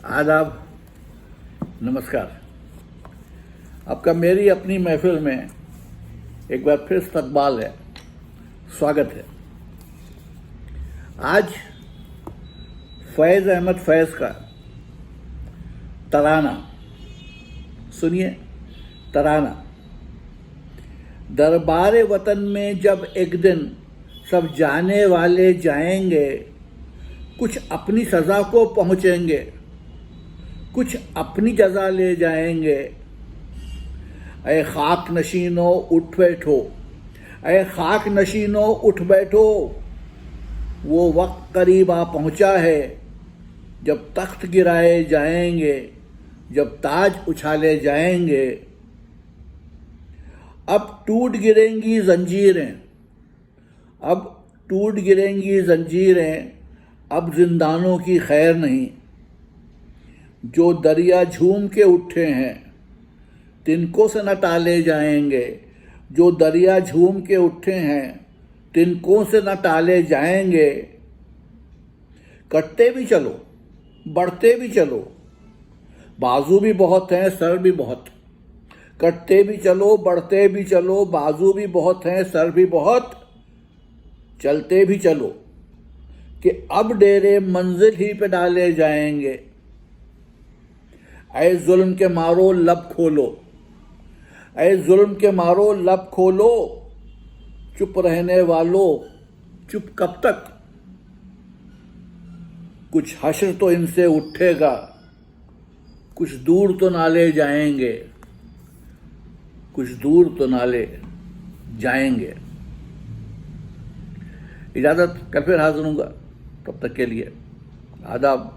आदाब, नमस्कार। आपका मेरी अपनी महफिल में एक बार फिर इस्तकबाल है, स्वागत है। आज फैज़ अहमद फैज़ का तराना सुनिए। तराना। दरबार वतन में जब एक दिन सब जाने वाले जाएंगे, कुछ अपनी सज़ा को पहुँचेंगे, कुछ अपनी जज़ा ले जाएंगे। ऐ खाक नशीनों उठ बैठो, ऐ खाक नशीनों उठ बैठो। वो वक्त करीब आ पहुँचा है जब तख्त गिराए जाएंगे, जब ताज उछाले जाएंगे। अब टूट गिरेंगी जंजीरें, अब टूट गिरेंगी जंजीरें, अब जिंदानों की खैर नहीं। जो दरिया झूम के उठे हैं, तिनको से न टाले जाएंगे। जो दरिया झूम के उठे हैं, तिनको से न टाले जाएंगे। कटते भी चलो, बढ़ते भी चलो, बाजू भी बहुत हैं, सर भी बहुत। कटते भी चलो, बढ़ते भी चलो, बाजू भी बहुत हैं, सर भी बहुत। चलते भी चलो कि अब डेरे मंजिल ही पे डाले जाएंगे। ऐ जुल्म के मारो लब खोलो, ऐ जुल्म के मारो लब खोलो। चुप रहने वालों, चुप कब तक? कुछ हश्र तो इनसे उठेगा, कुछ दूर तो नाले जाएंगे, कुछ दूर तो नाले जाएंगे। इजाज़त, कल फिर हाजिर होऊंगा। तब तक के लिए आदाब।